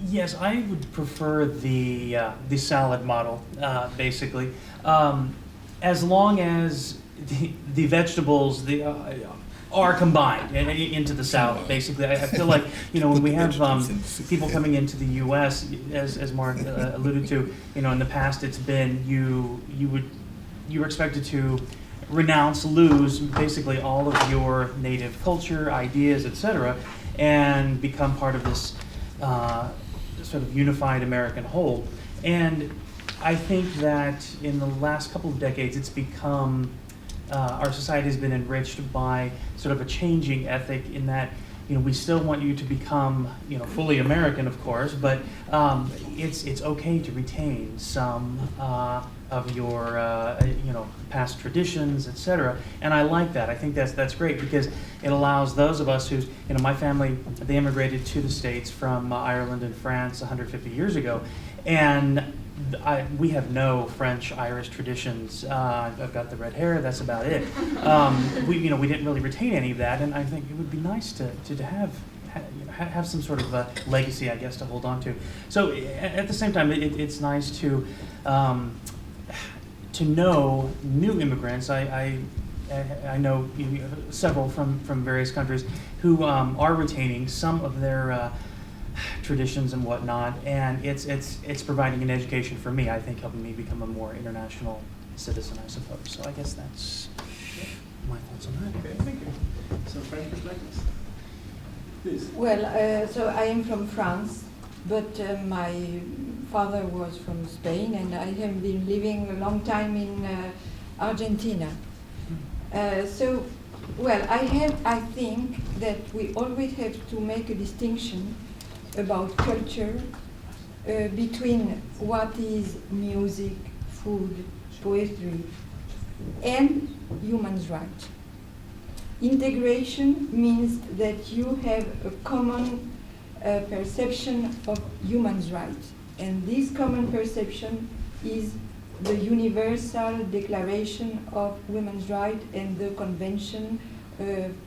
Yes, I would prefer the salad model, basically, as long as the vegetables are combined into the salad. Basically, I feel like when we have people coming into the U.S., as Mark alluded to, in the past it's been you were expected to lose basically all of your native culture, ideas, etc., and become part of this sort of unified American whole. And I think that in the last couple of decades, it's become, our society has been enriched by sort of a changing ethic in that, we still want you to become, fully American, of course, but it's okay to retain some of your, past traditions, etc. And I like that. I think that's great because it allows those of us who's, my family, they immigrated to the States from Ireland and France 150 years ago, and we have no French-Irish traditions. I've got the red hair. That's about it. We didn't really retain any of that, and I think it would be nice to have some sort of a legacy, I guess, to hold on to. So at the same time, it's nice to know new immigrants. I know several from various countries who are retaining some of their traditions and whatnot, and it's providing an education for me, I think, helping me become a more international citizen, I suppose. So I guess that's my thoughts on that. Okay, thank you. Some French perspectives? Please. Well, so I am from France, but my father was from Spain, and I have been living a long time in Argentina. I think that we always have to make a distinction about culture between what is music, food, poetry, and human rights. Integration means that you have a common perception of human rights, and this common perception is the Universal Declaration of Women's Rights and the Convention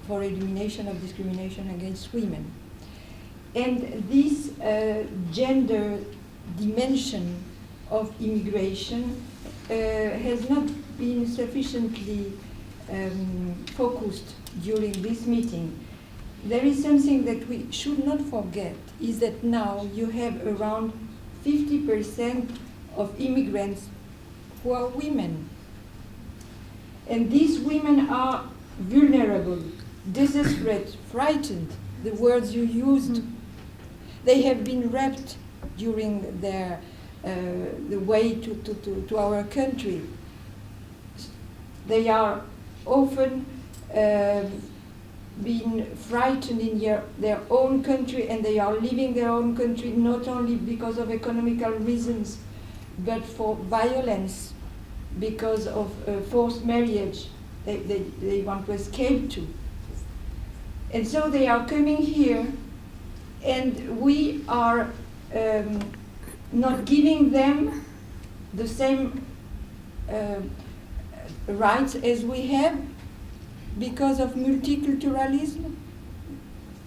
for Elimination of Discrimination Against Women. And this gender dimension of immigration has not been sufficiently focused during this meeting. There is something that we should not forget, is that now you have around 50% of immigrants who are women. And these women are vulnerable, desperate, frightened, the words you used. They have been raped during their the way to our country. They are often being frightened in their own country, and they are leaving their own country not only because of economical reasons, but for violence, because of forced marriage they want to escape to. And so they are coming here, and we are not giving them the same rights as we have because of multiculturalism.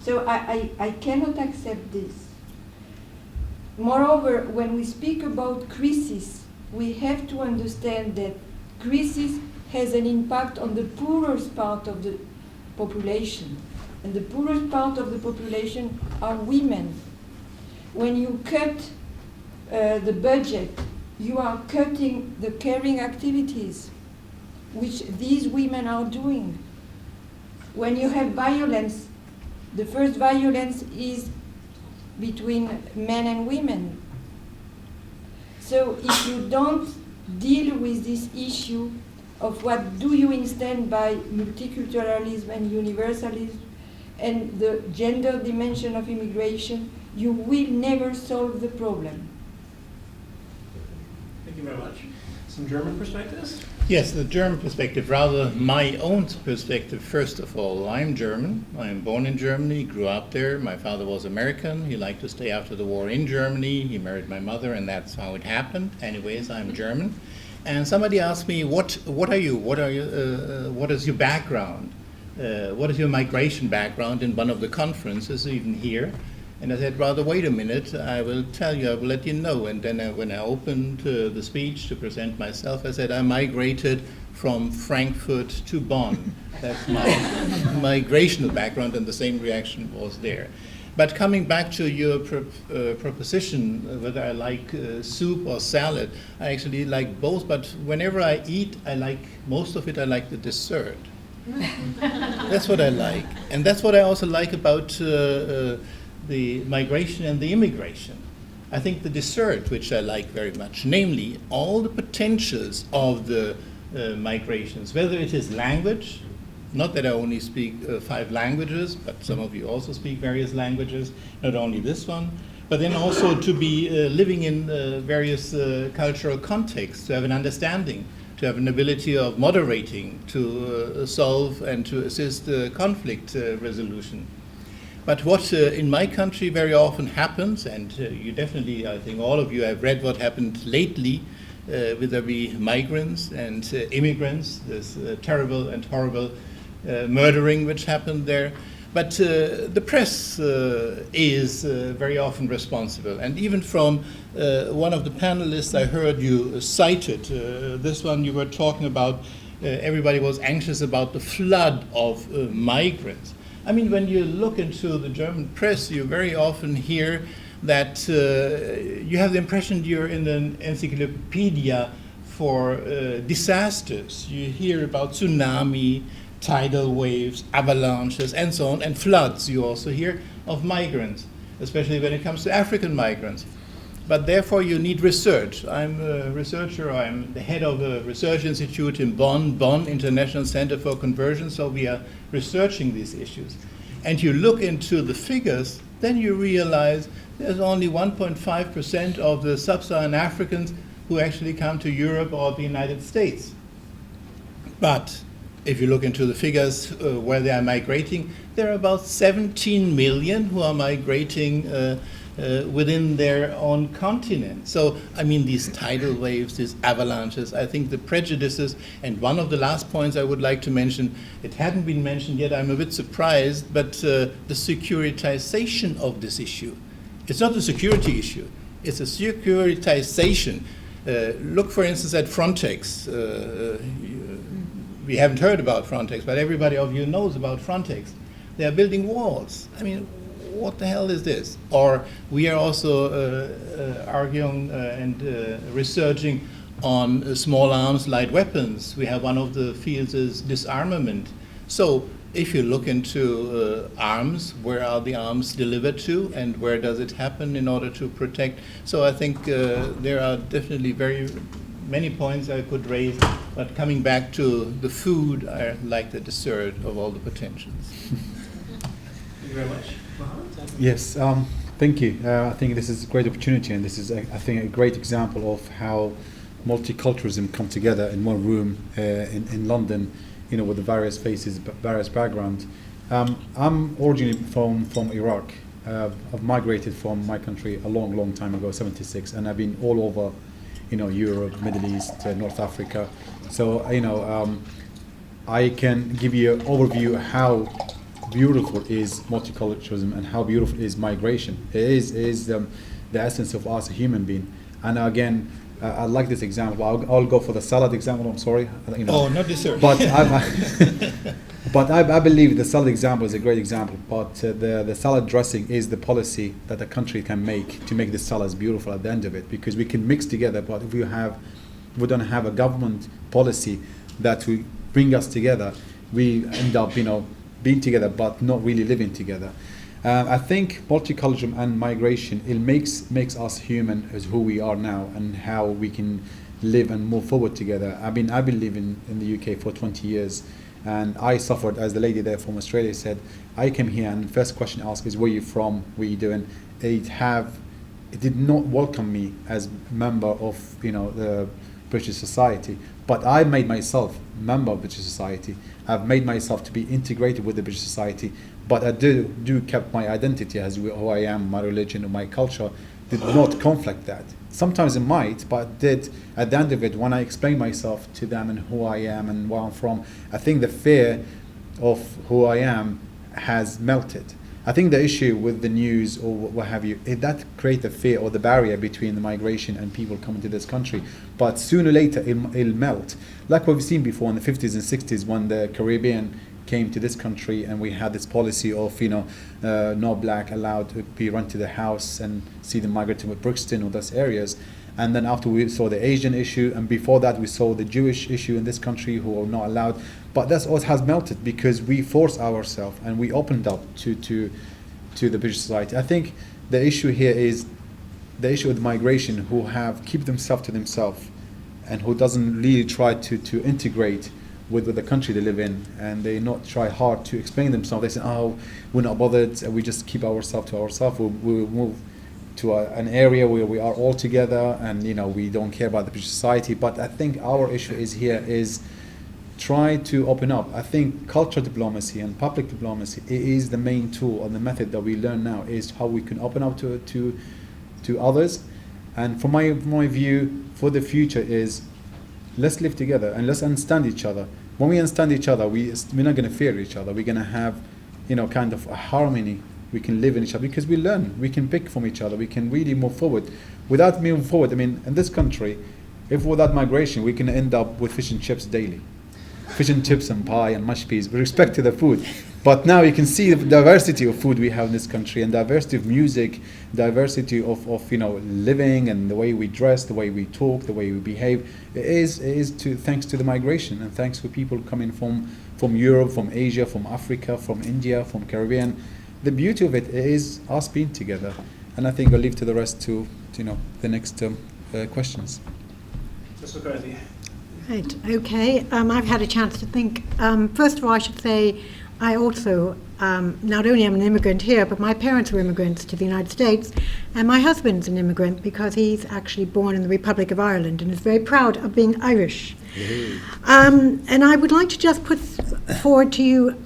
So I cannot accept this. Moreover, when we speak about crisis, we have to understand that crisis has an impact on the poorest part of the population. And the poorest part of the population are women. When you cut the budget, you are cutting the caring activities, which these women are doing. When you have violence, the first violence is between men and women. So if you don't deal with this issue of what do you understand by multiculturalism and universalism and the gender dimension of immigration, you will never solve the problem. Thank you very much. Some German perspectives? Yes, the German perspective, rather my own perspective. First of all, I'm German. I'm born in Germany, grew up there. My father was American. He liked to stay after the war in Germany. He married my mother, and that's how it happened. Anyways, I'm German. And somebody asked me, what are you? What is your background? What is your migration background in one of the conferences, even here? And I said, rather, wait a minute, I will tell you, I will let you know. And then when I opened the speech to present myself, I said, I migrated from Frankfurt to Bonn. That's my migrational background, and the same reaction was there. But coming back to your proposition, whether I like soup or salad, I actually like both, but whenever I eat, I like, most of it, I like the dessert. That's what I like. And that's what I also like about the migration and the immigration. I think the dessert, which I like very much, namely all the potentials of the migrations, whether it is language, not that I only speak 5 languages, but some of you also speak various languages, not only this one, but then also to be living in various cultural contexts, to have an understanding, to have an ability of moderating, to solve and to assist conflict resolution. But what in my country very often happens, and you definitely, I think all of you have read what happened lately with the migrants and immigrants, this terrible and horrible murdering which happened there. But the press is very often responsible. And even from one of the panelists I heard you cited, this one you were talking about, everybody was anxious about the flood of migrants. I mean, when you look into the German press, you very often hear that you have the impression you're in an encyclopedia for disasters. You hear about tsunami, tidal waves, avalanches, and so on, and floods. You also hear of migrants, especially when it comes to African migrants. But therefore you need research. I'm a researcher, I'm the head of a research institute in Bonn, Bonn International Center for Conversion, so we are researching these issues. And you look into the figures, then you realize there's only 1.5% of the sub-Saharan Africans who actually come to Europe or the United States. But if you look into the figures where they are migrating, there are about 17 million who are migrating within their own continent. So, I mean, these tidal waves, these avalanches, I think the prejudices, and one of the last points I would like to mention, it hadn't been mentioned yet, I'm a bit surprised, but the securitization of this issue. It's not a security issue, it's a securitization. Look, for instance, at Frontex. We haven't heard about Frontex, but everybody of you knows about Frontex. They are building walls. I mean, what the hell is this? Or we are also arguing and researching on small arms, light weapons. We have one of the fields is disarmament. So if you look into arms, where are the arms delivered to and where does it happen in order to protect? So I think there are definitely very many points I could raise, but coming back to the food, I like the dessert of all the potentials. Thank you very much. Yes, thank you. I think this is a great opportunity, and this is, I think, a great example of how multiculturalism come together in one room in London, you know, with the various faces, various backgrounds. I'm originally from Iraq. I've migrated from my country a long time ago, 76, and I've been all over, you know, Europe, Middle East, North Africa. So, you know, I can give you an overview how beautiful is multiculturalism and how beautiful is migration. It is the essence of us, a human being. And again, I like this example. I'll go for the salad example. I'm sorry. You know. Oh, not dessert. But I believe the salad example is a great example. But the salad dressing is the policy that a country can make to make the salads beautiful at the end of it. Because we can mix together, but if we don't have a government policy that will bring us together, we end up, you know, being together but not really living together. I think multiculturalism and migration, it makes us human as who we are now and how we can live and move forward together. I've been living in the UK for 20 years, and I suffered, as the lady there from Australia said. I came here and the first question asked is, where are you from, what are you doing? It did not welcome me as a member of, you know, the British society, but I made myself a member of British society. I've made myself to be integrated with the British society, but I do kept my identity as who I am, my religion, or my culture did not conflict that. Sometimes it might, but did at the end of it, when I explain myself to them and who I am and where I'm from, I think the fear of who I am has melted. I think the issue with the news or what have you, that create the fear or the barrier between the migration and people coming to this country. But sooner or later, it'll melt. Like what we've seen before in the 50s and 60s when the Caribbean came to this country and we had this policy of, no black allowed to be run to the house and see them migrate to Brixton or those areas. And then after we saw the Asian issue, and before that we saw the Jewish issue in this country who are not allowed. But that's all has melted because we forced ourselves and we opened up to the British society. I think the issue here is the issue with migration who have keep themselves to themselves and who doesn't really try to integrate with the country they live in, and they not try hard to explain themselves. They say, oh, we're not bothered, we just keep ourselves to ourselves, we'll move to an area where we are all together and we don't care about the British society. But I think our issue is try to open up. I think cultural diplomacy and public diplomacy is the main tool and the method that we learn now is how we can open up to others. And from my view for the future is let's live together and let's understand each other. When we understand each other, we're not going to fear each other. We're going to have, kind of a harmony. We can live in each other because we learn. We can pick from each other. We can really move forward. Without moving forward, in this country, if without migration, we can end up with fish and chips daily. Fish and chips and pie and mashed peas with respect to the food. But now you can see the diversity of food we have in this country and diversity of music, diversity of living and the way we dress, the way we talk, the way we behave. It is thanks to the migration and thanks to people coming from Europe, from Asia, from Africa, from India, from Caribbean. The beauty of it is us being together. And I think I'll leave to the rest to the next questions. Ms. McCarthy. Right, okay. I've had a chance to think. First of all, I should say I also not only am an immigrant here, but my parents were immigrants to the United States, and my husband's an immigrant because he's actually born in the Republic of Ireland and is very proud of being Irish. And I would like to just put forward to you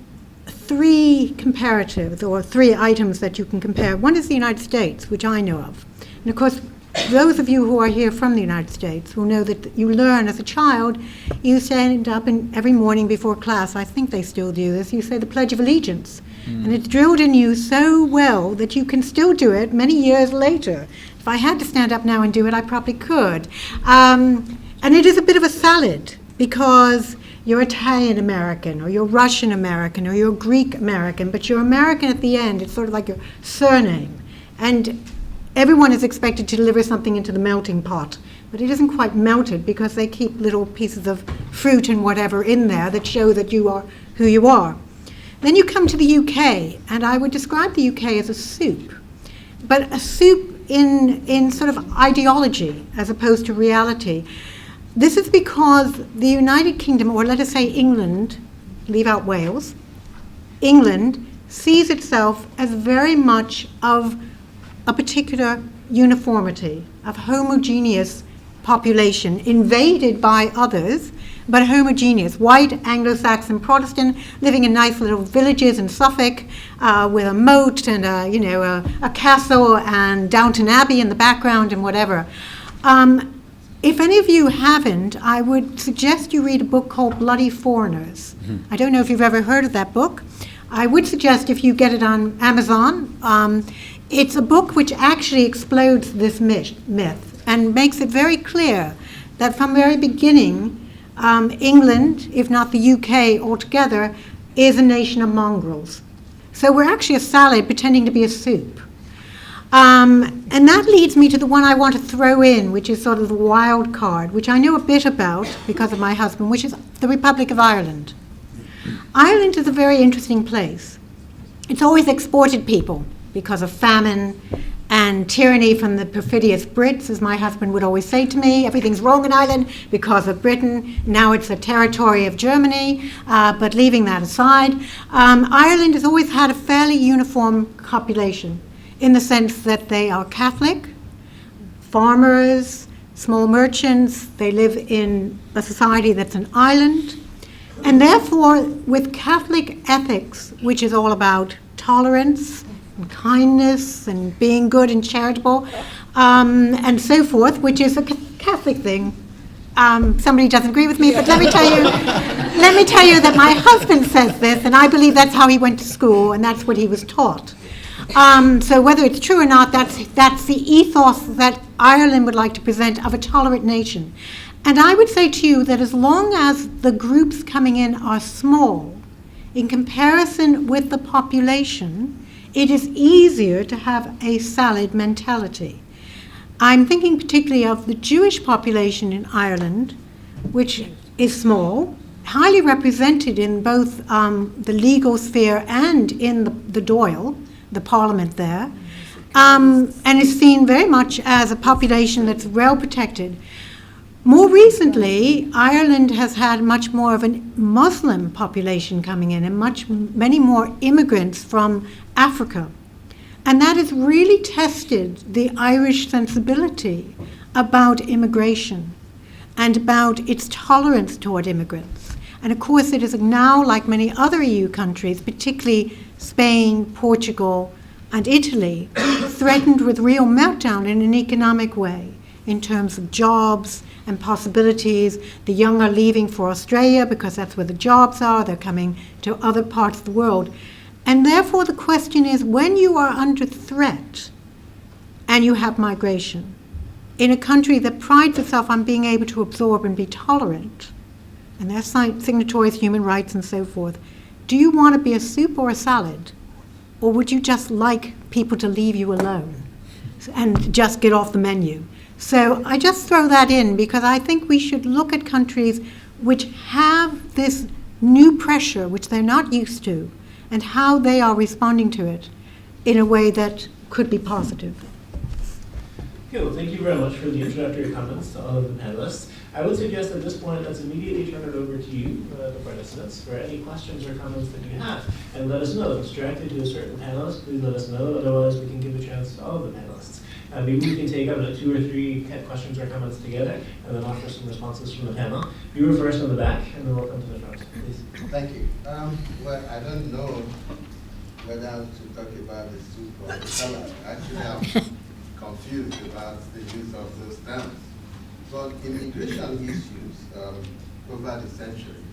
three comparatives or three items that you can compare. One is the United States, which I know of. And of course, those of you who are here from the United States will know that you learn as a child, you stand up every morning before class, I think they still do this, you say the Pledge of Allegiance. And it's drilled in you so well that you can still do it many years later. If I had to stand up now and do it, I probably could. And it is a bit of a salad because you're Italian American or you're Russian American or you're Greek American, but you're American at the end. It's sort of like your surname. And everyone is expected to deliver something into the melting pot, but it isn't quite melted because they keep little pieces of fruit and whatever in there that show that you are who you are. Then you come to the UK, and I would describe the UK as a soup, but a soup in sort of ideology as opposed to reality. This is because the United Kingdom, or let us say England, leave out Wales, England sees itself as very much of a particular uniformity, of homogeneous population invaded by others, but homogeneous, white, Anglo-Saxon, Protestant, living in nice little villages in Suffolk with a moat and a castle and Downton Abbey in the background and whatever. If any of you haven't, I would suggest you read a book called Bloody Foreigners. I don't know if you've ever heard of that book. I would suggest if you get it on Amazon. It's a book which actually explodes this myth and makes it very clear that from the very beginning, England, if not the UK altogether, is a nation of mongrels. So we're actually a salad pretending to be a soup. And that leads me to the one I want to throw in, which is sort of the wild card, which I know a bit about because of my husband, which is the Republic of Ireland. Ireland is a very interesting place. It's always exported people because of famine and tyranny from the perfidious Brits, as my husband would always say to me. Everything's wrong in Ireland because of Britain. Now it's a territory of Germany, but leaving that aside, Ireland has always had a fairly uniform population in the sense that they are Catholic, farmers, small merchants. They live in a society that's an island. And therefore, with Catholic ethics, which is all about tolerance and kindness and being good and charitable, and so forth, which is a Catholic thing. Somebody doesn't agree with me, but let me tell you, let me tell you that my husband says this, and I believe that's how he went to school, and that's what he was taught. So whether it's true or not, that's the ethos that Ireland would like to present of a tolerant nation. And I would say to you that as long as the groups coming in are small, in comparison with the population, it is easier to have a salad mentality. I'm thinking particularly of the Jewish population in Ireland, which is small, highly represented in both the legal sphere and in the Dáil, the parliament there, and is seen very much as a population that's well protected. More recently, Ireland has had much more of a Muslim population coming in and many more immigrants from Africa. And that has really tested the Irish sensibility about immigration and about its tolerance toward immigrants. And of course, it is now, like many other EU countries, particularly Spain, Portugal, and Italy, threatened with real meltdown in an economic way in terms of jobs and possibilities. The young are leaving for Australia because that's where the jobs are. They're coming to other parts of the world. And therefore, the question is, when you are under threat and you have migration in a country that prides itself on being able to absorb and be tolerant, and they're signatories of human rights and so forth, do you want to be a soup or a salad? Or would you just like people to leave you alone and just get off the menu? So I just throw that in because I think we should look at countries which have this new pressure, which they're not used to, and how they are responding to it in a way that could be positive. Okay, well, thank you very much for the introductory comments to all of the panelists. I would suggest at this point, let's immediately turn it over to you, the participants, for any questions or comments that you have. And let us know. If it's directed to a certain panelist, please let us know. Otherwise, we can give a chance to all of the panelists. Maybe we can take up 2 or 3 questions or comments together and then offer some responses from the panel. You were first on the back, and then we'll come to the front, please. Thank you. Well, I don't know whether to talk about the soup or the salad. Actually, I'm confused about the use of those terms. But immigration issues over the centuries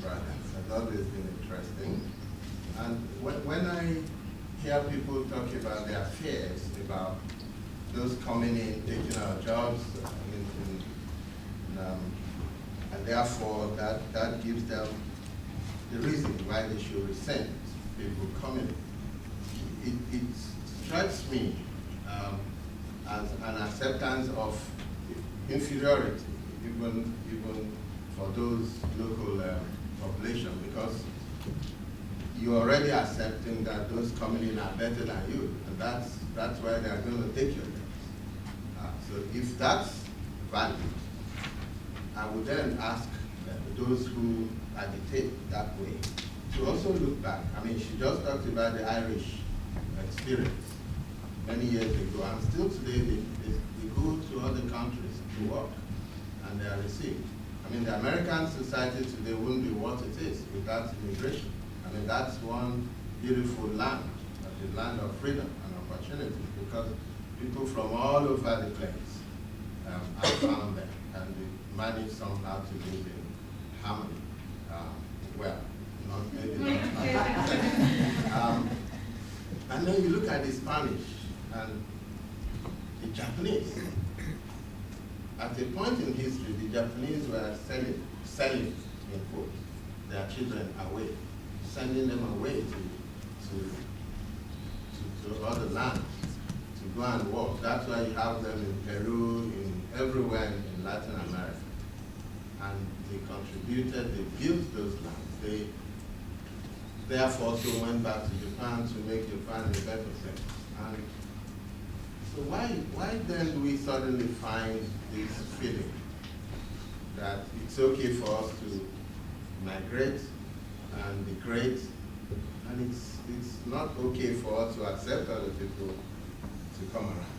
rather, has always been interesting. And when I hear people talk about their fears about those coming in, taking our jobs, and therefore that gives them the reason why they should resent people coming in. It strikes me as an acceptance of inferiority, even for those local population, because you're already accepting that those coming in are better than you, and that's why they're going to take your jobs. So if that's valid, I would then ask those who agitate that way to also look back. I mean, she just talked about the Irish experience many years ago, and still today they go to other countries to work, and they are received. I mean, the American society today wouldn't be what it is without immigration. I mean, that's one beautiful land, the land of freedom and opportunity, because people from all over the place are found there, and they manage somehow to live in harmony. Well, not maybe not. And then you look at the Spanish and the Japanese. At a point in history, the Japanese were selling in quotes, their children away, sending them away to other lands to go and work. That's why you have them in Peru, everywhere in Latin America. And they contributed, they built those lands. They therefore also went back to Japan to make Japan a better place. And so why then do we suddenly find this feeling that it's okay for us to migrate and be great, and it's not okay for us to accept other people to come around?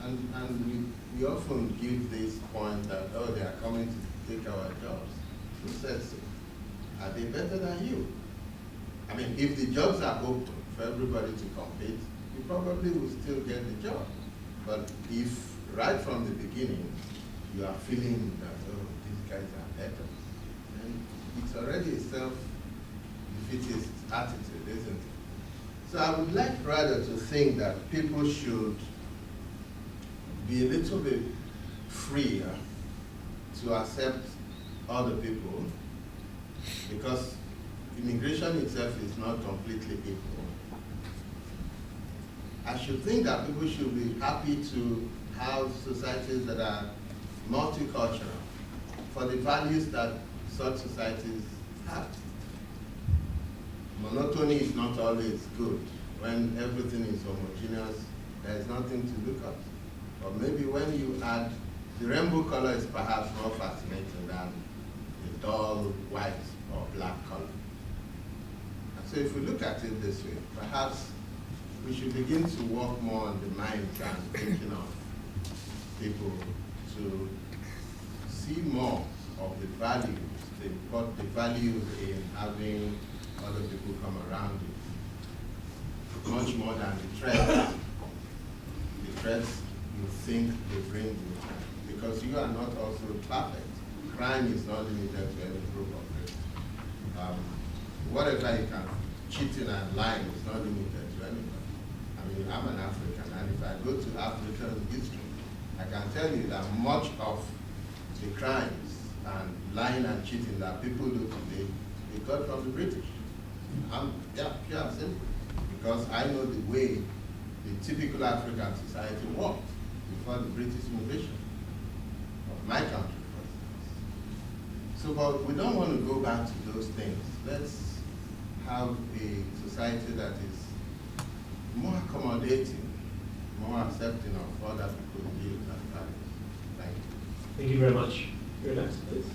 And we often give this point that, oh, they are coming to take our jobs. Who said so? Are they better than you? I mean, if the jobs are open for everybody to compete, you probably will still get the job. But if right from the beginning you are feeling that, oh, these guys are better. And it's already a self-defeatist attitude, isn't it? So I would like rather to think that people should be a little bit freer to accept other people, because immigration itself is not completely equal. I should think that people should be happy to have societies that are multicultural for the values that such societies have. Monotony is not always good. When everything is homogeneous, there is nothing to look at. Or maybe when you add, the rainbow color is perhaps more fascinating than the dull white or black color. And so if we look at it this way, perhaps we should begin to work more on the minds and thinking of people to see more of the values, the values in having other people come around you, much more than the threats. The threats you think they bring you, because you are not also perfect. Crime is not limited to any group of people. Whatever you can, cheating and lying is not limited to anybody. I mean, I'm an African, and if I go to African history, I can tell you that much of the crimes and lying and cheating that people do today, they got from the British. Yeah, pure and simple. Because I know the way the typical African society worked before the British invasion of my country, for instance. So, but we don't want to go back to those things. Let's have a society that is more accommodating, more accepting of other people's views and values. Thank you. Thank you very much. You're next, please.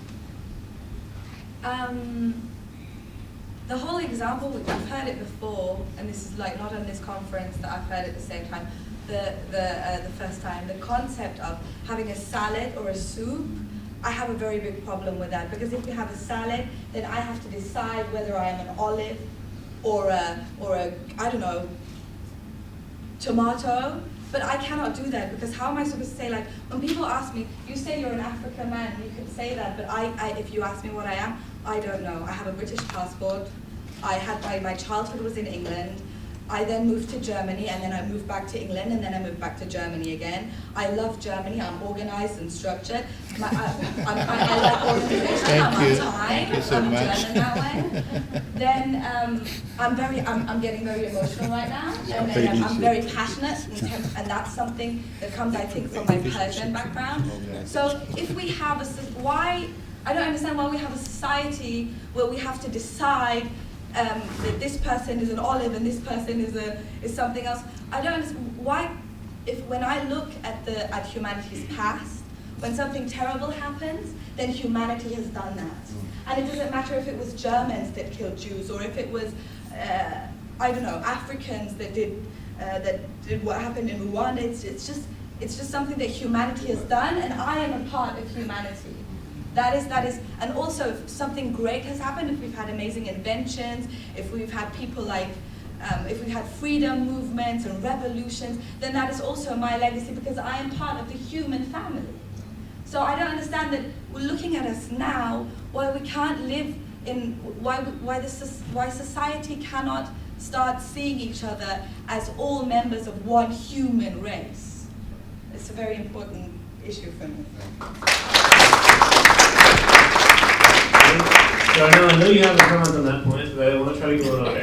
The whole example, we've heard it before, and this is like not on this conference that I've heard at the same time, the first time, the concept of having a salad or a soup. I have a very big problem with that, because if we have a salad, then I have to decide whether I am an olive or a I don't know, tomato. But I cannot do that, because how am I supposed to say, like, when people ask me, you say you're an African man, you can say that, but if you ask me what I am, I don't know. I have a British passport. I had my childhood was in England. I then moved to Germany, and then I moved back to England, and then I moved back to Germany again. I love Germany. I'm organized and structured. I like organization. I'm on time. Thank you so I'm much. German that way. Then I'm getting very emotional right now, and then I'm very passionate, and that's something that comes, I think, from my Persian background. So if we have I don't understand why we have a society where we have to decide that this person is an olive and this person is something else. I don't understand why. When I look at humanity's past, when something terrible happens, then humanity has done that, and it doesn't matter if it was Germans that killed Jews, or if it was I don't know, Africans that did what happened in Rwanda. It's just something that humanity has done, and I am a part of humanity. That is, and also if something great has happened, if we've had amazing inventions, if we've had people like, if we've had freedom movements and revolutions, then that is also my legacy, because I am part of the human family. So I don't understand that we're looking at us now, why we can't live in, why society cannot start seeing each other as all members of one human race. It's a very important issue for me. So I know you have a comment on that point, but I want to try to get one over. I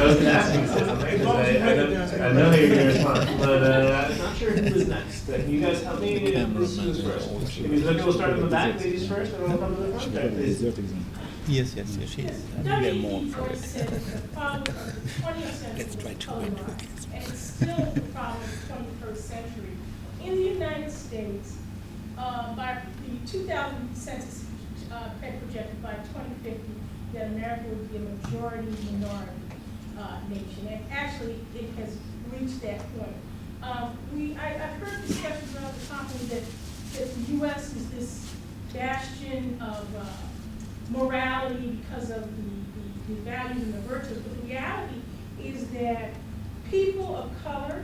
was going to ask you to say something, because I know you're going to respond, but I'm not sure who is next. Can you guys help me? Who's first? Maybe we'll start in the back, ladies first, and then we'll come to the front. Okay, please. Yes, she is. I get more for it. Let's try to win. And it's still the problem of the 21st century. In the United States, by the 2000 census projected by 2050 that America would be a majority minority nation, and actually it has reached that point. I've heard discussions around the conference that the U.S. is this bastion of morality because of the values and the virtues, but the reality is that people of color,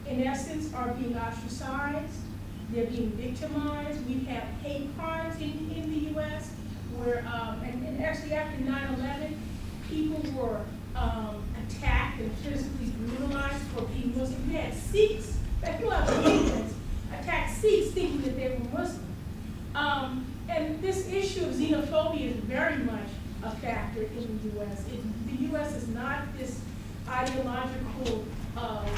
in essence, are being ostracized. they're being victimized. We have hate crimes in the U.S. where, and actually after 9/11, people were attacked and physically brutalized for being Muslim. We had Sikhs, people out of England attacked Sikhs thinking that they were Muslim. And this issue of xenophobia is very much a factor in the U.S. The U.S. is not this ideological,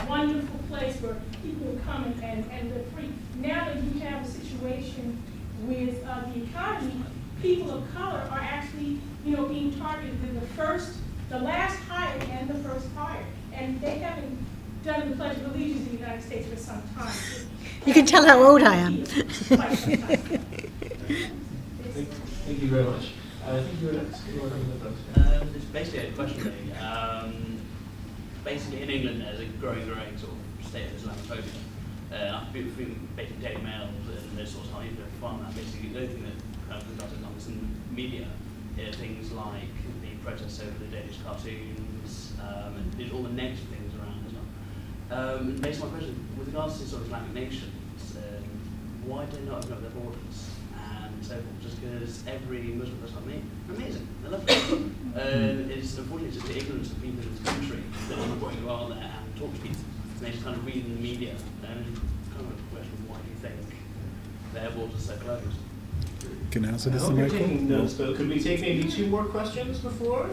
wonderful place where people come and live free. Now that you have a situation with the economy, people of color are actually, being targeted in the last hired and the first hired. And they haven't done the Pledge of Allegiance in the United States for some time. You can tell how old I am. Quite some time. Thank you very much. I think you were next. You were coming to It's basically a question really. Basically in England there's a growing sort of state of Islamophobia. I've been basically Daily Mail and those sorts of things to find that basically the only thing that comes out is in the media things like the protests over the Danish cartoons and there's all the negative things around as well. And based on my question, with regards to sort of Islamic nations, why do they not open up their borders? So forth, just because every Muslim person like me, amazing, I love it. It's unfortunately just the ignorance of people in this country that don't want to go out there and talk to people. And they just kind of read in the media. And kind of a question, why do you think their borders are so closed? Can I answer I this? hope you're taking notes, but could we take maybe 2 more questions before?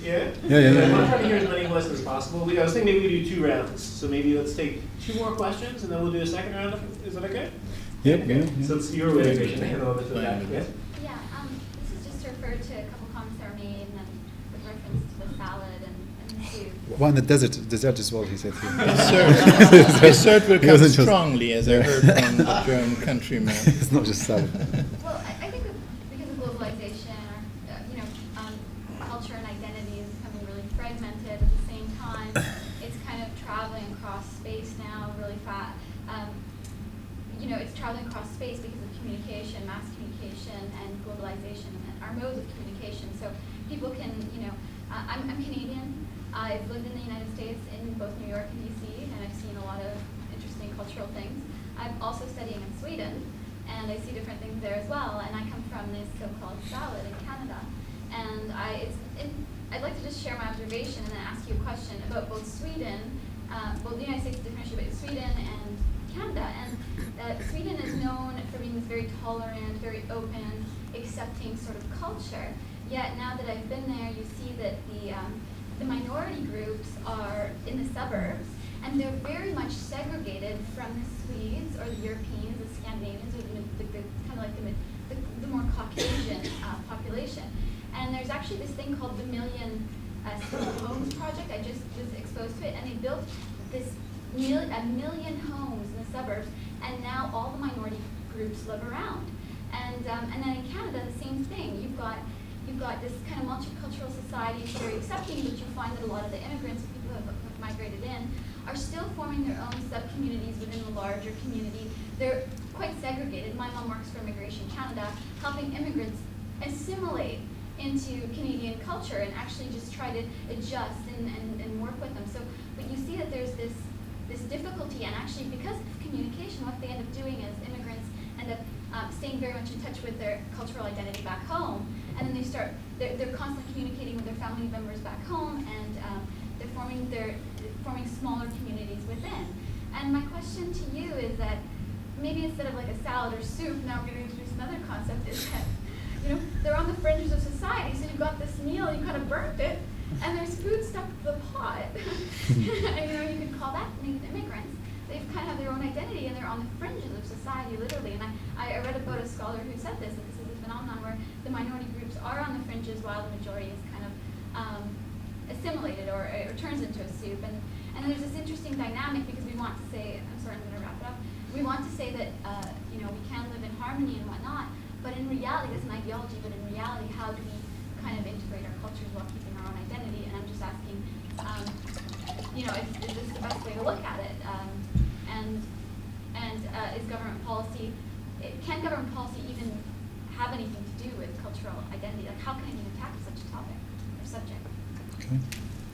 Yeah? Yeah. I want to try to hear as many voices as possible. I was thinking maybe we do 2 rounds. So maybe let's take 2 more questions and then we'll do a second round. Is that okay? Yeah. So it's your way of patient. Hand over to the back. Yeah? Yeah, this is just to refer to a couple comments that were made and then with reference to the salad and the soup. Well, in the dessert as well, he said. Dessert will He come wasn't just- strongly, as I heard from the German countryman. It's not just salad. Well, I think because of globalization, culture and identity is becoming really fragmented. At the same time, it's kind of traveling across space now really fast. It's traveling across space because of communication, mass communication, and globalization, and our modes of communication. So people can, I'm Canadian. I've lived in the United States in both New York and DC, and I've seen a lot of interesting cultural things. I'm also studying in Sweden, and I see different things there as well. And I come from this so-called salad in Canada, and I'd like to just share my observation and then ask you a question about both Sweden. The United States differentiates between Sweden and Canada, and Sweden is known for being this very tolerant, very open, accepting sort of culture. Yet now that I've been there, you see that the minority groups are in the suburbs, and they're very much segregated from the Swedes or the Europeans, the Scandinavians, or the kind of like the more Caucasian population. And there's actually this thing called the Million Homes Project. I just was exposed to it, and they built a million homes in the suburbs, and now all the minority groups live around. And then in Canada, the same thing. You've got this kind of multicultural society, it's very accepting, but you find that a lot of the immigrants, people who have migrated in, are still forming their own sub-communities within the larger community. They're quite segregated. My mom works for Immigration Canada, helping immigrants assimilate into Canadian culture and actually just try to adjust and work with them. So, but you see that there's this difficulty, and actually because of communication, what they end up doing is immigrants end up staying very much in touch with their cultural identity back home, and then they're constantly communicating with their family members back home, and they're forming smaller communities within. And my question to you is that maybe instead of like a salad or soup, now we're going to introduce another concept, is that they're on the fringes of society, so you've got this meal, you kind of burnt it, and there's food stuck to the pot. And you could call that immigrants. They kind of have their own identity, and they're on the fringes of society, literally. And I read about a scholar who said this, that this is a phenomenon where the minority groups are on the fringes while the majority is kind of assimilated or turns into a soup. And there's this interesting dynamic because we want to say, I'm sorry, I'm going to wrap it up. We want to say that we can live in harmony and whatnot, but in reality, that's an ideology. But in reality, how do we kind of integrate our cultures while keeping our own identity? And I'm just asking, is this the best way to look at it? Is government policy? Can government policy even have anything to do with cultural identity? Like, how can it even tackle such a topic or subject? Okay.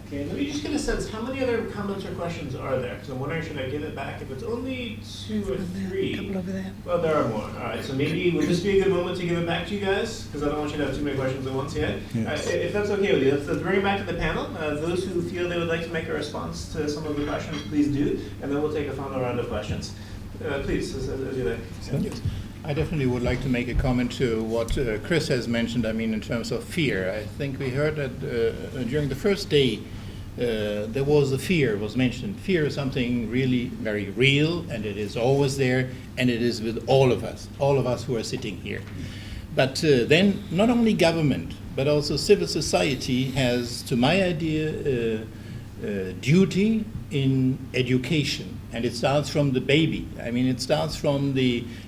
Okay, let me just get a sense, how many other comments or questions are there? Because I'm wondering, should I give it back? If it's only 2 or 3. Over there. Well, there are more. All right, so maybe, would this be a good moment to give it back to you guys? Because I don't want you to have too many questions at once yet. If that's okay with you, let's bring it back to the panel. Those who feel they would like to make a response to some of the questions, please do. And then we'll take a final round of questions. Please, as you like. Yes. I definitely would like to make a comment to what Chris has mentioned, I mean, in terms of fear. I think we heard that during the first day, there was a fear was mentioned. Fear is something really very real, and it is always there, and it is with all of us who are sitting here. But then not only government, but also civil society has, to my idea, duty in education. And it starts from the baby. I mean, it starts from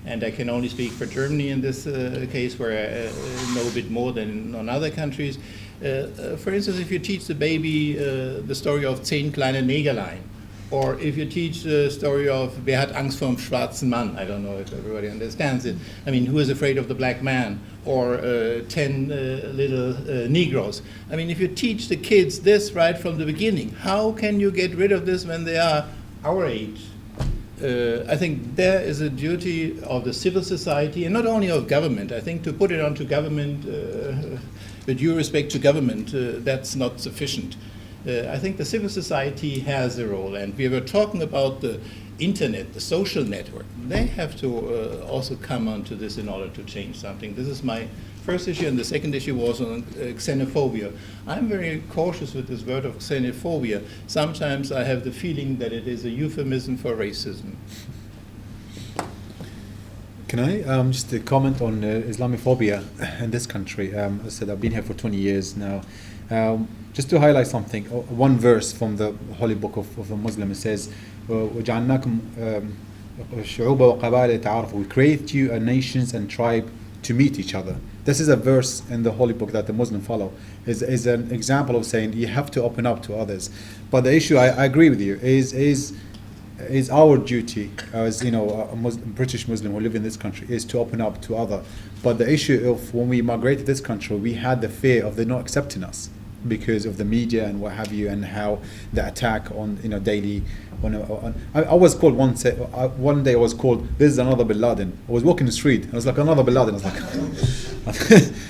and I can only speak for Germany in this case, where I know a bit more than on other countries. For instance, if you teach the baby the story of 10 kleine Negerlein, or if you teach the story of Wer hat Angst vorm schwarzen Mann, I don't know if everybody understands it. I mean, who is afraid of the black man? Or 10 little Negroes. I mean, if you teach the kids this right from the beginning, how can you get rid of this when they are our age? I think there is a duty of the civil society, and not only of government. I think to put it onto government, with due respect to government, that's not sufficient. I think the civil society has a role, and we were talking about the internet, the social network. They have to also come onto this in order to change something. This is my first issue, and the second issue was on xenophobia. I'm very cautious with this word of xenophobia. Sometimes I have the feeling that it is a euphemism for racism. Can I just comment on Islamophobia in this country? I said I've been here for 20 years now. Just to highlight something, one verse from the holy book of the Muslim, it says, وَجَعَلْنَاكُمْ شُعُوبًا وَقَبَائِلَ تَعَارَفُوا. We create you a nations and tribe to meet each other. This is a verse in the holy book that the Muslim follow. Is an example of saying you have to open up to others. But the issue, I agree with you, is our duty as a British Muslim who live in this country is to open up to other. But the issue of when we migrated to this country, we had the fear of them not accepting us because of the media and what have you, and how the attack on daily. I was called one day. I was called, this is another bin Laden. I was walking the street. I was like, another bin Laden. I was like,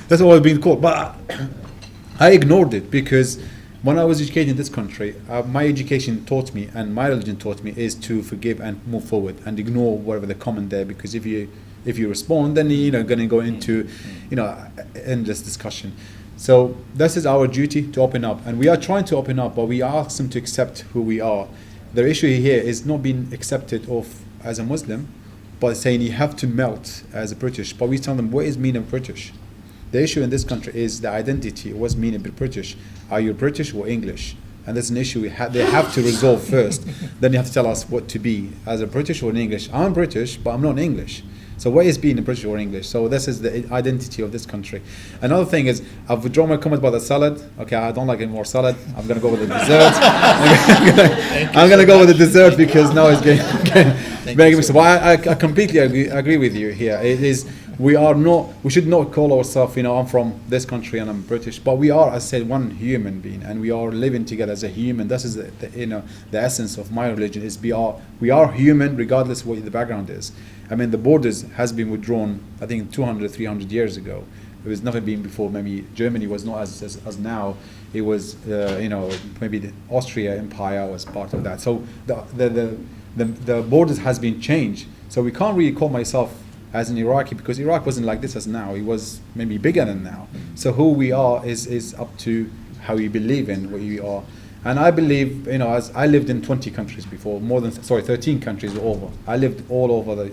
that's what I was being called. But I ignored it because when I was educated in this country, my education taught me and my religion taught me is to forgive and move forward and ignore whatever the comment there, because if you respond, then you're going to go into endless discussion. So this is our duty to open up, and we are trying to open up, but we ask them to accept who we are. The issue here is not being accepted as a Muslim, but saying you have to melt as a British. But we tell them, what is meaning British? The issue in this country is the identity. What's meaning British? Are you British or English? And that's an issue they have to resolve first. Then you have to tell us what to be, as a British or an English. I'm British, but I'm not English. So what is being a British or English? So this is the identity of this country. Another thing is, I've withdrawn my comment about the salad. Okay, I don't like any more salad. I'm going to go with the dessert. I'm going to go with the dessert because now it's getting very mixed up. I completely agree with you here. It is, we should not call ourselves, I'm from this country and I'm British, but we are, as I said, one human being, and we are living together as a human. This is the essence of my religion is we are human regardless of what the background is. I mean, the borders has been withdrawn, I think 200, 300 years ago. It was never been before. Maybe Germany was not as now. It was, maybe the Austria Empire was part of that. So the borders has been changed. So we can't really call myself as an Iraqi, because Iraq wasn't like this as now. It was maybe bigger than now. So who we are is up to how you believe in what you are. And I believe, as I lived in 20 countries before, 13 countries over. I lived all over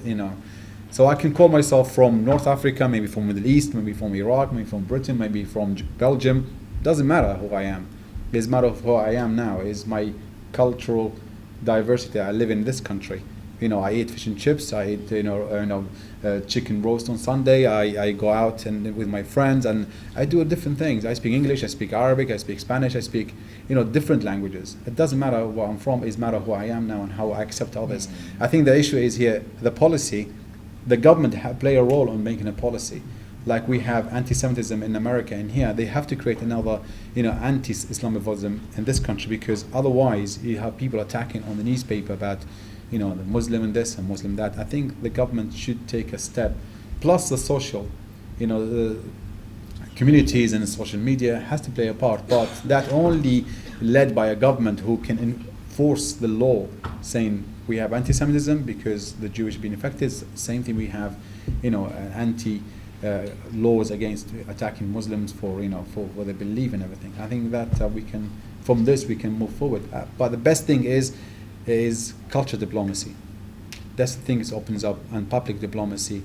so I can call myself from North Africa, maybe from Middle East, maybe from Iraq, maybe from Britain, maybe from Belgium. Doesn't matter who I am. It's a matter of who I am now. Is my cultural diversity. I live in this country. I eat fish and chips. I eat, chicken roast on Sunday. I go out and with my friends, and I do different things. I speak English. I speak Arabic. I speak Spanish. I speak, different languages. It doesn't matter where I'm from. It's matter who I am now and how I accept others. I think the issue is here the policy. The government play a role in making a policy. like we have anti-Semitism in America and here, they have to create another, anti-Islamophobism in this country, because otherwise you have people attacking on the newspaper about, the Muslim and this and Muslim that. I think the government should take a step, plus the social, the communities and social media has to play a part, but that only led by a government who can enforce the law, saying we have anti-Semitism because the Jewish being affected. Same thing we have, anti laws against attacking Muslims for what they believe and everything. I think that we can, from this we can move forward. But the best thing is culture diplomacy. That's the thing it opens up, and public diplomacy.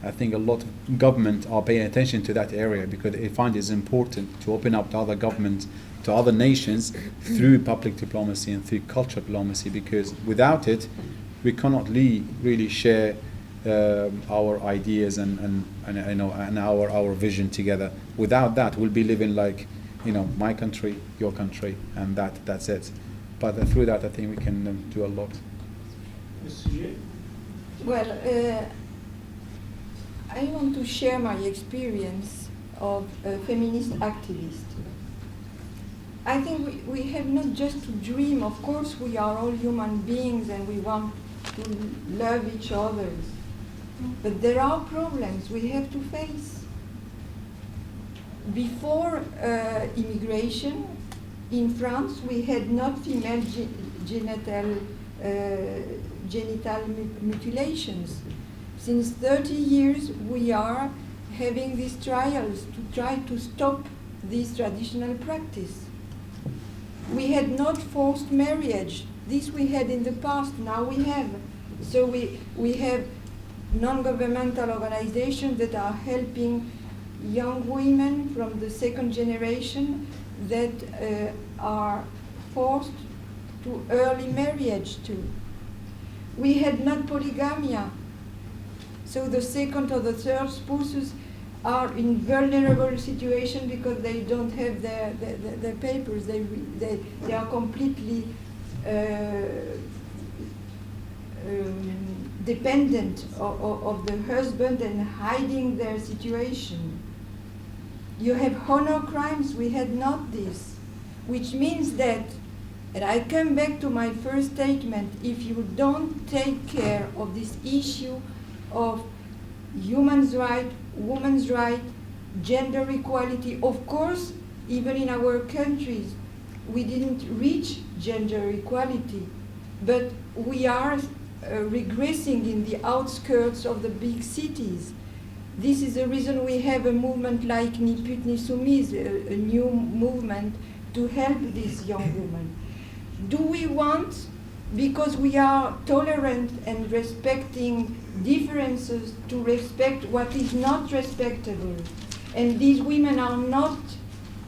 I think a lot of government are paying attention to that area because they find it's important to open up to other governments, to other nations through public diplomacy and through culture diplomacy, because without it we cannot really share our ideas and our vision together. Without that, we'll be living like, my country, your country, and that's it. But through that, I think we can do a lot. Well, I want to share my experience of a feminist activist. I think we have not just to dream. Of course, we are all human beings and we want to love each other. But there are problems we have to face. Before immigration, in France, we had not female genital mutilations. Since 30 years, we are having these trials to try to stop this traditional practice. We had not forced marriage. This we had in the past, now we have. So we have non-governmental organizations that are helping young women from the second generation that are forced to early marriage too. We had not polygamia. So the second or the third spouses are in vulnerable situation because they don't have their papers. They are completely dependent of the husband and hiding their situation. You have honor crimes, we had not this, which means that, and I come back to my first statement, if you don't take care of this issue of human rights, women's rights, gender equality, of course, even in our countries, we didn't reach gender equality, but we are regressing in the outskirts of the big cities. This is the reason we have a movement like Ni Put Ni Soumise, a new movement to help these young women. Do we want, because we are tolerant and respecting differences, to respect what is not respectable? And these women are not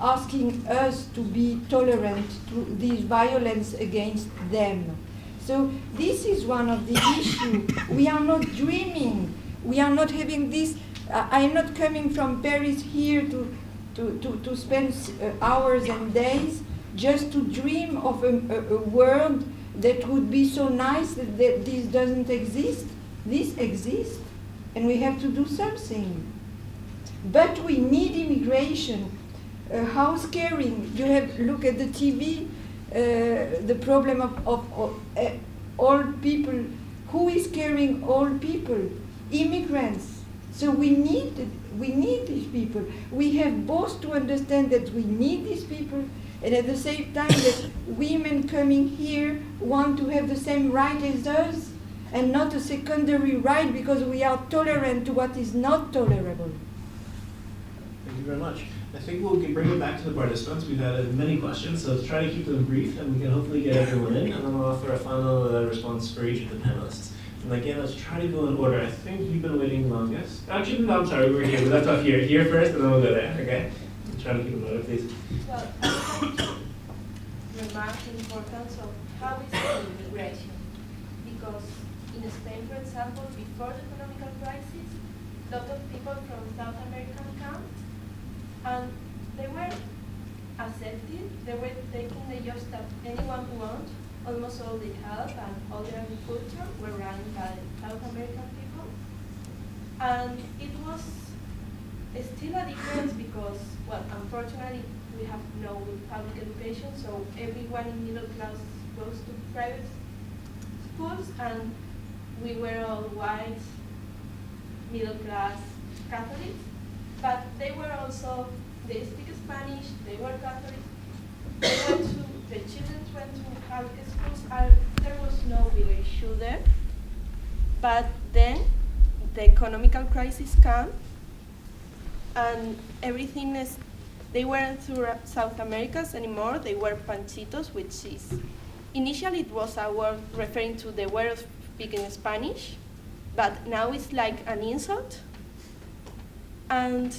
asking us to be tolerant to this violence against them. So this is one of the issues. We are not dreaming. We are not having this. I am not coming from Paris here to spend hours and days just to dream of a world that would be so nice that this doesn't exist. This exists, and we have to do something. But we need immigration. House caring. You have look at the TV. The problem of old people. Who is caring old people? Immigrants. So we need these people. We have both to understand that we need these people, and at the same time that women coming here want to have the same right as us, and not a secondary right because we are tolerant to what is not tolerable. Thank you very much. I think we'll bring it back to the participants. We've had many questions, so let's try to keep them brief, and we can hopefully get everyone in, and then we'll offer a final response for each of the panelists. And again, let's try to go in order. I think you've been waiting longest. Actually, no, I'm sorry, we're here. We left off here. Here first, and then we'll go there, okay? We'll try to keep in order, please. Well, I want to remark the importance of how we see immigration. Because in Spain, for example, before the economic crisis, a lot of people from South America came, and they were accepted. They were taking the jobs that anyone wants. Almost all the health and all the agriculture were run by South American people. And it was it's still a difference because, well, unfortunately, we have no public education, so everyone in middle class goes to private schools, and we were all white, middle class Catholics, but they were also, they speak Spanish, they were Catholics, the children went to public schools, and there was no real issue there. But then the economical crisis came, and everything is, they weren't through South Americas anymore, they were panchitos, which is, initially it was a word referring to the way of speaking Spanish, but now it's like an insult. And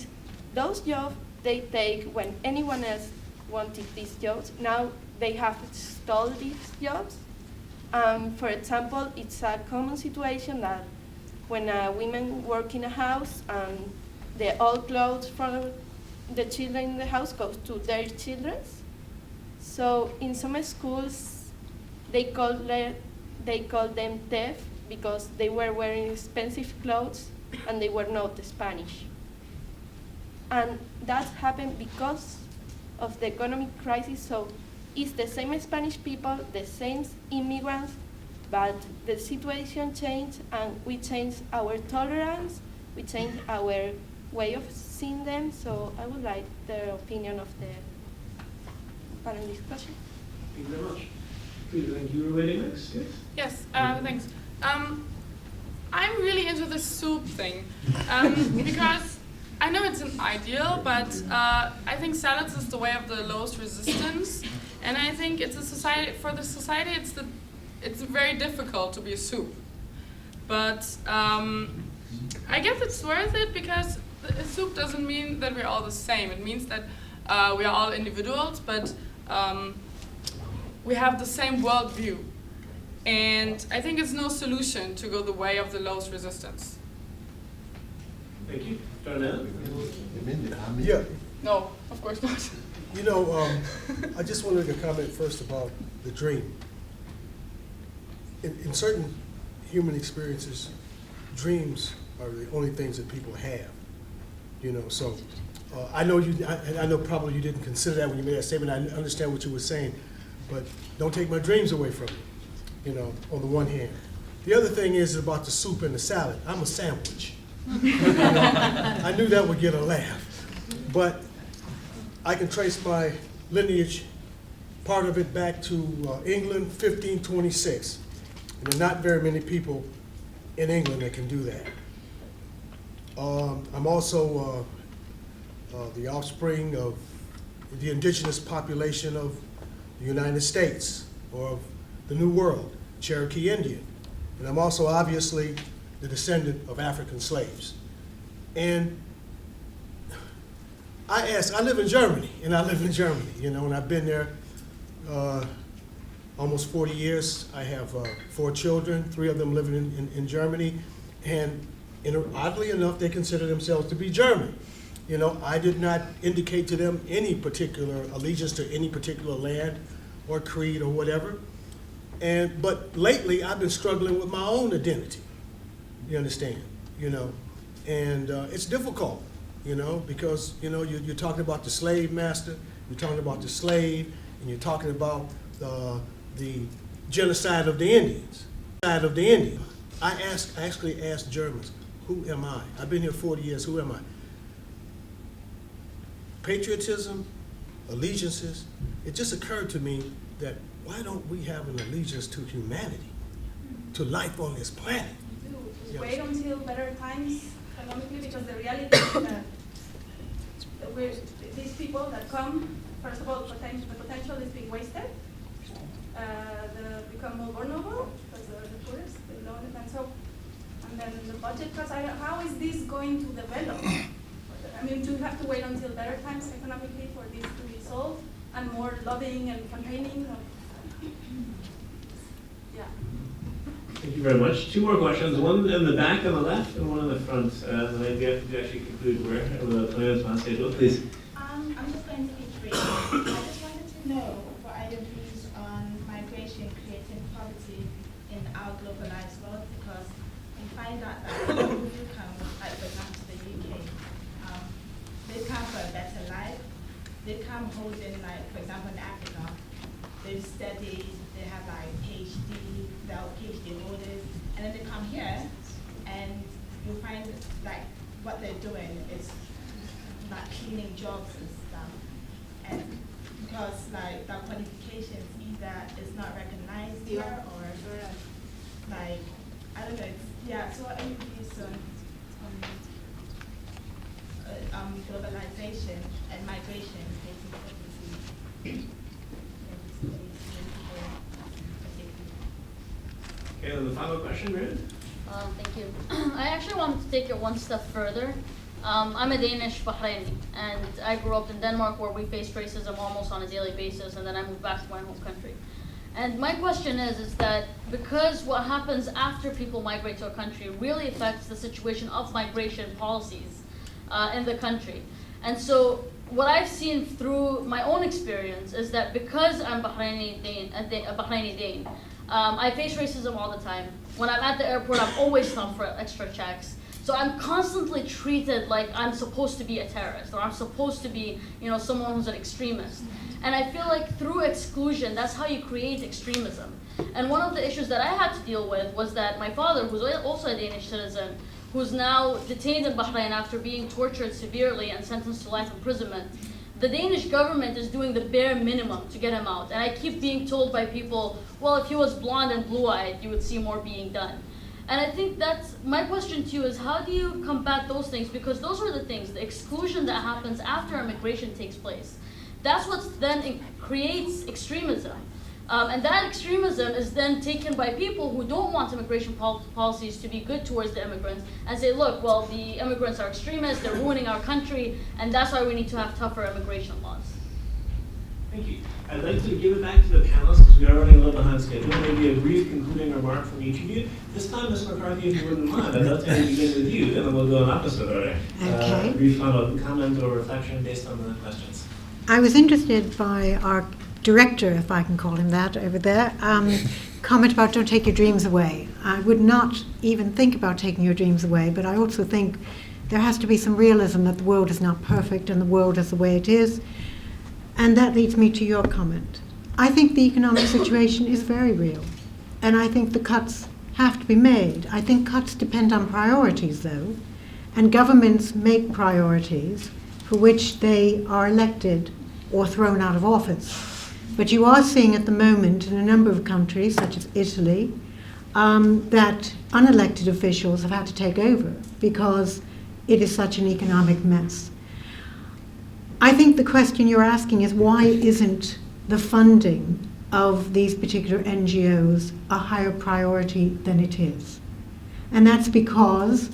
those jobs they take when anyone else wanted these jobs, now they have stole these jobs. For example, it's a common situation that when women work in a house and the old clothes from the children in the house goes to their children. So in some schools, they call them deaf because they were wearing expensive clothes and they were not Spanish. And that happened because of the economic crisis. So it's the same Spanish people, the same immigrants, but the situation changed and we changed our tolerance, we changed our way of seeing them. So I would like the opinion of the panel discussion. Thank you very much. Please, I think you were waiting next, yes? Yes, thanks. I'm really into the soup thing because I know it's an ideal, but I think salads is the way of the lowest resistance, and I think it's a society for the society. It's very difficult to be a soup, but I guess it's worth it because a soup doesn't mean that we're all the same. It means that we are all individuals, but we have the same worldview. And I think it's no solution to go the way of the lowest resistance. Thank you. Darnell? Yeah. No, of course not. You know, I just wanted to comment first about the dream. In certain human experiences, dreams are the only things that people have. You know, so I know I know probably you didn't consider that when you made that statement. I understand what you were saying, but don't take my dreams away from me. You know, on the one hand. The other thing is about the soup and the salad. I'm a sandwich. You know, I knew that would get a laugh. But I can trace my lineage, part of it back to England, 1526. And there are not very many people in England that can do that. I'm also the offspring of the indigenous population of the United States, or of the New World, Cherokee Indian. And I'm also obviously the descendant of African slaves. And I live in Germany, you know, and I've been there almost 40 years. I have 4 children, 3 of them living in Germany, and oddly enough, they consider themselves to be German. You know, I did not indicate to them any particular allegiance to any particular land or creed or whatever. But lately, I've been struggling with my own identity. You understand? You know, and it's difficult. You know, because you know you're talking about the slave master, you're talking about the slave, and you're talking about the genocide of the Indians. I actually asked Germans, who am I? I've been here 40 years. Who am I? Patriotism, allegiances. It just occurred to me that why don't we have an allegiance to humanity, to life on this planet? Just wait until better times economically, because the reality is that these people that come, first of all, the potential is being wasted. They become more vulnerable because they're the poorest, the lowest, and then the budget cuts. How is this going to develop? I mean, do we have to wait until better times economically for this to be solved, and more lobbying and campaigning? Yeah. Thank you very much. 2 more questions, one in the back on the left and one in the front. And I get to actually conclude where the plans last table, please. I'm just going to be brief. I just wanted to know what are your views on migration creating poverty in our globalized world, because we find out that people who come, like for example the UK, they come for a better life. They come holding, like, for example, in Africa, they've studied, they have like PhD, they're PhD holders, and then they come here, and you find like what they're doing is like cleaning jobs and stuff, and because like their qualifications either is not recognized here or like I don't know. Yeah. So I think it's globalization and migration facing poverty. Okay, and the final question, Ruth? Thank you. I actually wanted to take it one step further. I'm a Danish Bahraini, and I grew up in Denmark where we faced racism almost on a daily basis, and then I moved back to my home country. And my question is that because what happens after people migrate to a country really affects the situation of migration policies in the country. And so what I've seen through my own experience is that because I'm a Bahraini Dane, I face racism all the time. When I'm at the airport, I'm always stopped for extra checks. So I'm constantly treated like I'm supposed to be a terrorist, or I'm supposed to be, someone who's an extremist. And I feel like through exclusion, that's how you create extremism. And one of the issues that I had to deal with was that my father, who's also a Danish citizen, who's now detained in Bahrain after being tortured severely and sentenced to life imprisonment, the Danish government is doing the bare minimum to get him out. And I keep being told by people, well, if he was blonde and blue-eyed, you would see more being done. And I think that's, my question to you is, how do you combat those things? Because those are the things, the exclusion that happens after immigration takes place. That's what then creates extremism. And that extremism is then taken by people who don't want immigration policies to be good towards the immigrants and say, look, well, the immigrants are extremists, they're ruining our country, and that's why we need to have tougher immigration laws. Thank you. I'd like to give it back to the panelists because we are running a little behind schedule. Maybe a brief concluding remark from each of you. This time, Ms. McCarthy, if you wouldn't mind, I'd love to begin with you, and then we'll go in opposite order. Okay. Brief final comment or reflection based on the questions. I was interested by our director, if I can call him that, over there, comment about don't take your dreams away. I would not even think about taking your dreams away, but I also think there has to be some realism that the world is not perfect and the world is the way it is. And that leads me to your comment. I think the economic situation is very real, and I think the cuts have to be made. I think cuts depend on priorities, though, and governments make priorities for which they are elected or thrown out of office. But you are seeing at the moment in a number of countries, such as Italy, that unelected officials have had to take over because it is such an economic mess. I think the question you're asking is why isn't the funding of these particular NGOs a higher priority than it is? And that's because,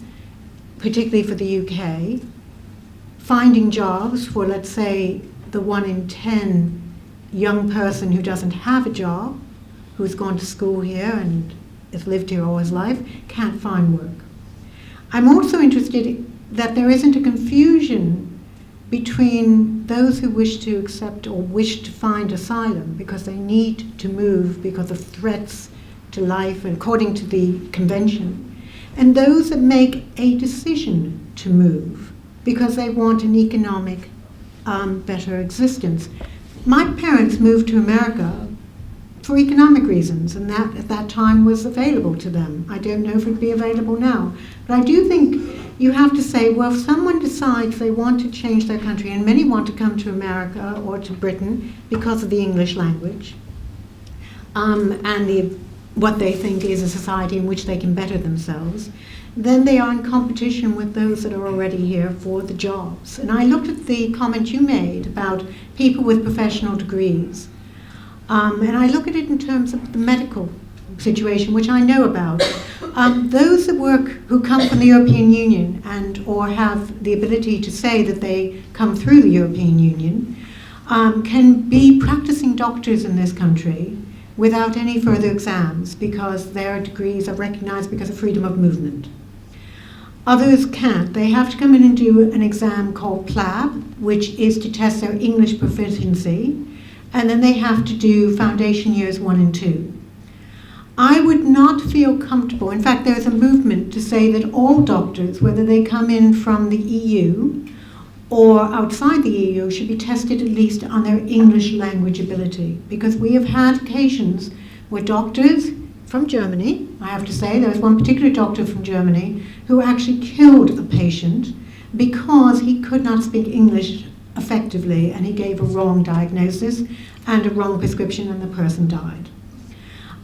particularly for the UK, finding jobs for, let's say, the 1 in 10 young person who doesn't have a job, who's gone to school here and has lived here all his life, can't find work. I'm also interested that there isn't a confusion between those who wish to accept or wish to find asylum because they need to move because of threats to life and according to the convention, and those that make a decision to move because they want an economic better existence. My parents moved to America for economic reasons, and that at that time was available to them. I don't know if it would be available now, but I do think you have to say, well, if someone decides they want to change their country, and many want to come to America or to Britain because of the English language, and what they think is a society in which they can better themselves, then they are in competition with those that are already here for the jobs. And I looked at the comment you made about people with professional degrees, and I look at it in terms of the medical situation, which I know about. Those that work, who come from the European Union and or have the ability to say that they come through the European Union, can be practicing doctors in this country without any further exams because their degrees are recognized because of freedom of movement. Others can't. They have to come in and do an exam called PLAB, which is to test their English proficiency, and then they have to do foundation years 1 and 2. I would not feel comfortable. In fact, there's a movement to say that all doctors, whether they come in from the EU or outside the EU should be tested at least on their English language ability, because we have had occasions where doctors from Germany, I have to say, there was one particular doctor from Germany who actually killed a patient because he could not speak English effectively and he gave a wrong diagnosis and a wrong prescription and the person died.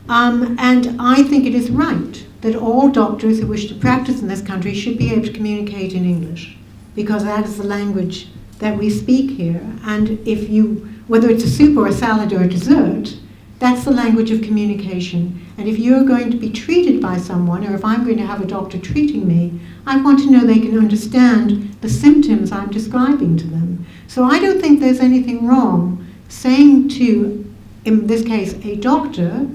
And I think it is right that all doctors who wish to practice in this country should be able to communicate in English, because that is the language that we speak here. And if you, whether it's a soup or a salad or a dessert, that's the language of communication. And if you're going to be treated by someone, or if I'm going to have a doctor treating me, I want to know they can understand the symptoms I'm describing to them. So I don't think there's anything wrong saying to, in this case, a doctor,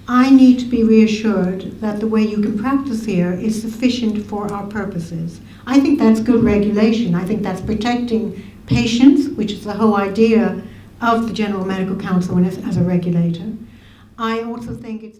I need to be reassured that the way you can practice here is sufficient for our purposes. I think that's good regulation. I think that's protecting patients, which is the whole idea of the General Medical Council as a regulator. I also think it's